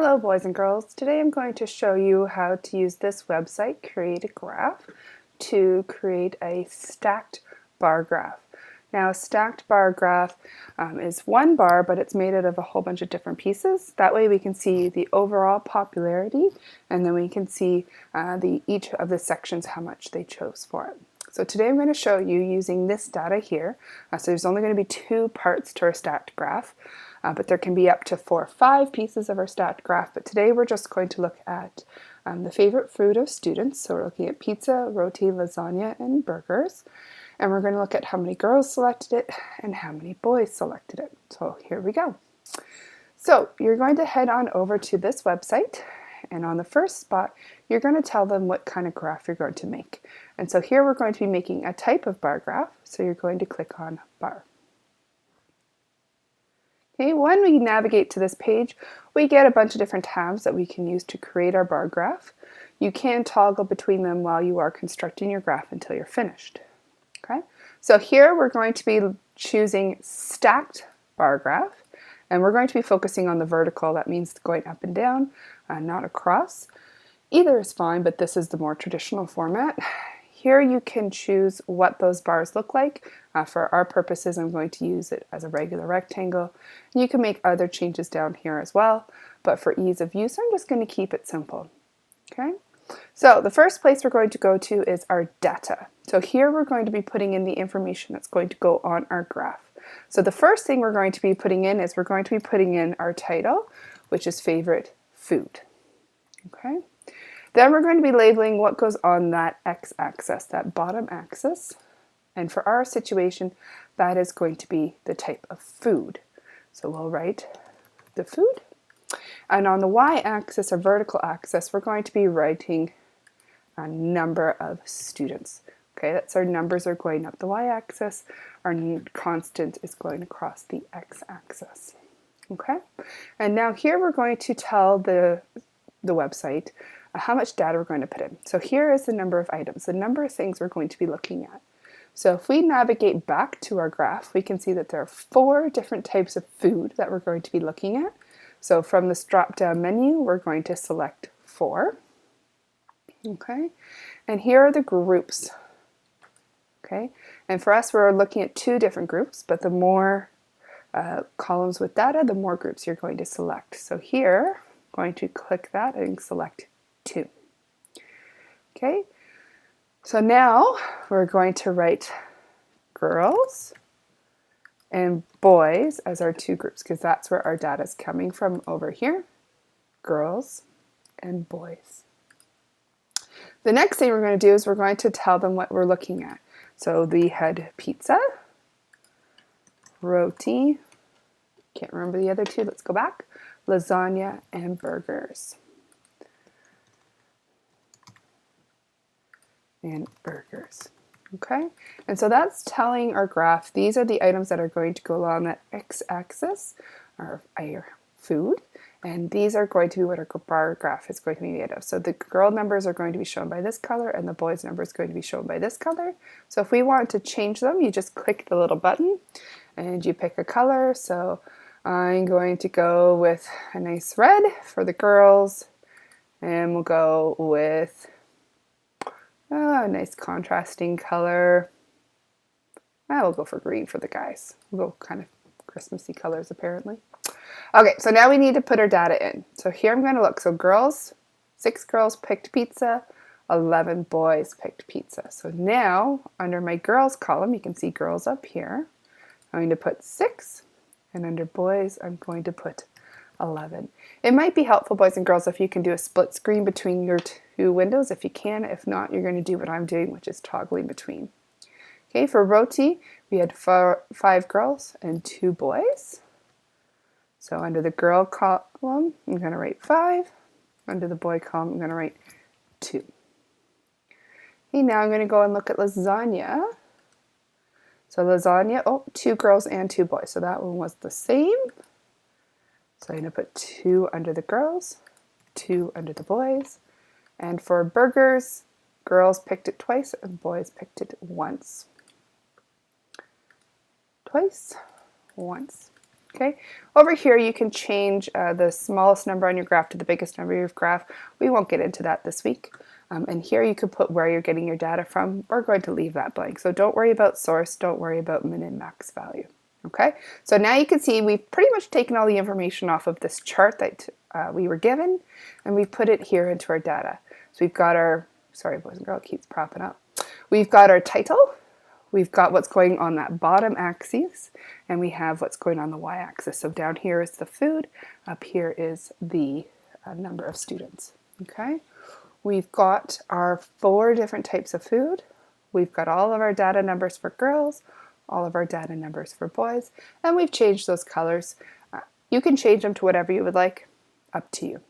Hello boys and girls. Today I'm going to show you how to use this website, Create a Graph, to create a stacked bar graph. Now a stacked bar graph is one bar, but it's made out of a whole bunch of different pieces. That way we can see the overall popularity, and then we can see each of the sections, how much they chose for it. So today I'm going to show you using this data here. So there's only going to be two parts to our stacked graph, but there can be up to 4 or 5 pieces of our stacked graph. But today we're just going to look at the favorite food of students. So we're looking at pizza, roti, lasagna, and burgers. And we're going to look at how many girls selected it and how many boys selected it. So here we go. So you're going to head on over to this website, and on the first spot you're going to tell them what kind of graph you're going to make. And so here we're going to be making a type of bar graph, so you're going to click on bar. Okay, when we navigate to this page, we get a bunch of different tabs that we can use to create our bar graph. You can toggle between them while you are constructing your graph until you're finished. Okay, so here we're going to be choosing stacked bar graph, and we're going to be focusing on the vertical. That means going up and down, not across. Either is fine, but this is the more traditional format. Here you can choose what those bars look like. For our purposes, I'm going to use it as a regular rectangle. You can make other changes down here as well, but for ease of use, I'm just going to keep it simple. Okay, so the first place we're going to go to is our data. So here we're going to be putting in the information that's going to go on our graph. So the first thing we're going to be putting in is we're going to be putting in our title, which is favorite food. Okay. Then we're going to be labeling what goes on that x-axis, that bottom axis. And for our situation, that is going to be the type of food. So we'll write the food. And on the y-axis or vertical axis, we're going to be writing a number of students. Okay, that's our numbers are going up the y-axis. Our constant is going across the x-axis. Okay, and now here we're going to tell the website how much data we're going to put in. So here is the number of items, the number of things we're going to be looking at. So if we navigate back to our graph, we can see that there are 4 different types of food that we're going to be looking at. So from this drop-down menu, we're going to select 4. Okay, and here are the groups. Okay, and for us, we're looking at 2 different groups, but the more columns with data, the more groups you're going to select. So here, I'm going to click that and select 2. Okay, so now we're going to write girls and boys as our 2 groups, because that's where our data is coming from over here. Girls and boys. The next thing we're going to do is we're going to tell them what we're looking at. So we had pizza, roti, can't remember the other 2, let's go back, lasagna, and burgers. And burgers. Okay, and so that's telling our graph these are the items that are going to go along that x-axis, our food, and these are going to be what our bar graph is going to be made of. So the girl numbers are going to be shown by this color, and the boys number is going to be shown by this color. So if we want to change them, you just click the little button and you pick a color. So I'm going to go with a nice red for the girls, and we'll go with a nice contrasting color. We'll go for green for the guys. We'll go kind of Christmassy colors apparently. Okay, so now we need to put our data in. So here I'm going to look. So girls, 6 girls picked pizza, 11 boys picked pizza. So now under my girls column, you can see girls up here. I'm going to put 6, and under boys, I'm going to put 11. It might be helpful, boys and girls, if you can do a split screen between your 2 windows. If you can, if not, you're going to do what I'm doing, which is toggling between. Okay, for roti, we had 5 girls and 2 boys. So under the girl column, I'm going to write 5. Under the boy column, I'm going to write 2. Okay, now I'm going to go and look at lasagna. So lasagna, 2 girls and 2 boys. So that one was the same. So I'm going to put 2 under the girls, 2 under the boys. And for burgers, girls picked it twice and boys picked it once. Twice, once. Okay, over here you can change the smallest number on your graph to the biggest number on your graph. We won't get into that this week. And here you could put where you're getting your data from. We're going to leave that blank. So don't worry about source, don't worry about min and max value. Okay, so now you can see we've pretty much taken all the information off of this chart that we were given, and we've put it here into our data. So we've got our, sorry boys and girls, it keeps propping up. We've got our title. We've got what's going on that bottom axis, and we have what's going on the y-axis. So down here is the food, up here is the number of students. Okay, we've got our 4 different types of food. We've got all of our data numbers for girls, all of our data numbers for boys, and we've changed those colors. You can change them to whatever you would like, up to you.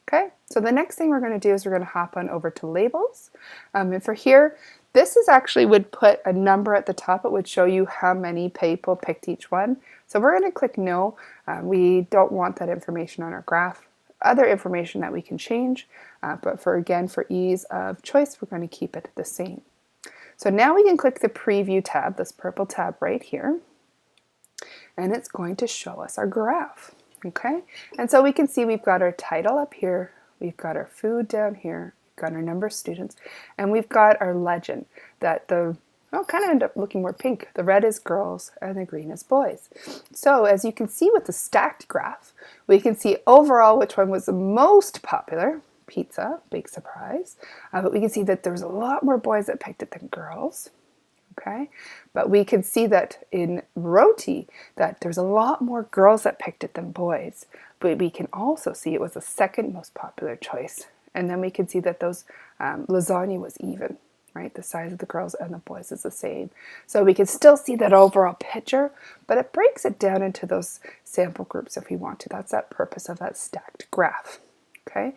Okay, so the next thing we're going to do is we're going to hop on over to labels. And for here, this is actually would put a number at the top. It would show you how many people picked each one. So we're going to click no. We don't want that information on our graph. Other information that we can change, but for ease of choice, we're going to keep it the same. So now we can click the preview tab, this purple tab right here, and it's going to show us our graph. Okay, and so we can see we've got our title up here, we've got our food down here, we've got our number of students, and we've got our legend that the, well, kind of end up looking more pink. The red is girls and the green is boys. So as you can see with the stacked graph, we can see overall which one was the most popular. Pizza, big surprise, but we can see that there's a lot more boys that picked it than girls. Okay, but we can see that in roti that there's a lot more girls that picked it than boys, but we can also see it was the second most popular choice. And then we can see that those lasagna was even, right? The size of the girls and the boys is the same. So we can still see that overall picture, but it breaks it down into those sample groups if we want to. That's that purpose of that stacked graph. Okay,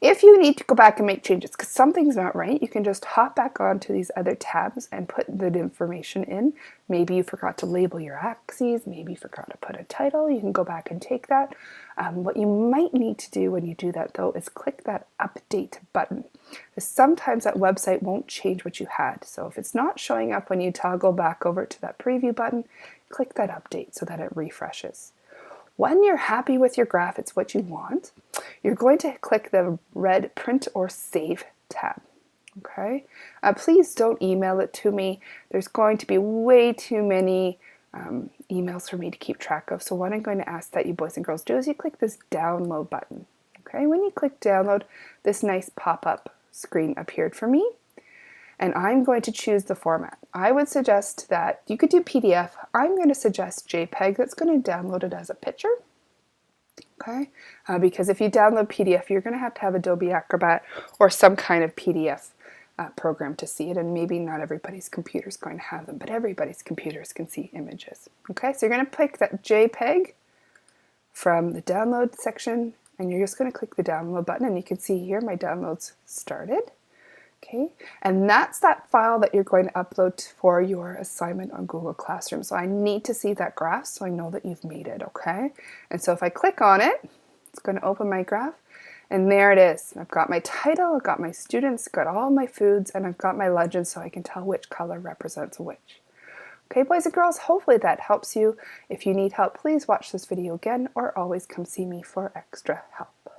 if you need to go back and make changes because something's not right, you can just hop back onto these other tabs and put the information in. Maybe you forgot to label your axes, maybe you forgot to put a title. You can go back and take that. What you might need to do when you do that though is click that update button. Sometimes that website won't change what you had. So if it's not showing up when you toggle back over to that preview button, click that update so that it refreshes. When you're happy with your graph, it's what you want, you're going to click the red Print or Save tab. Okay, please don't email it to me. There's going to be way too many emails for me to keep track of. So what I'm going to ask that you boys and girls do is you click this download button. Okay, when you click download, this nice pop-up screen appeared for me. And I'm going to choose the format. I would suggest that you could do PDF. I'm going to suggest JPEG. That's going to download it as a picture. Okay, because if you download PDF, you're going to have Adobe Acrobat or some kind of PDF program to see it, and maybe not everybody's computer is going to have them, but everybody's computers can see images. Okay, so you're going to pick that JPEG from the download section, and you're just going to click the download button, and you can see here my downloads started. Okay, and that's that file that you're going to upload for your assignment on Google Classroom. So I need to see that graph so I know that you've made it, okay? And so if I click on it, it's going to open my graph, and there it is. I've got my title, I've got my students, got all my foods, and I've got my legend so I can tell which color represents which. Okay, boys and girls, hopefully that helps you. If you need help, please watch this video again or always come see me for extra help.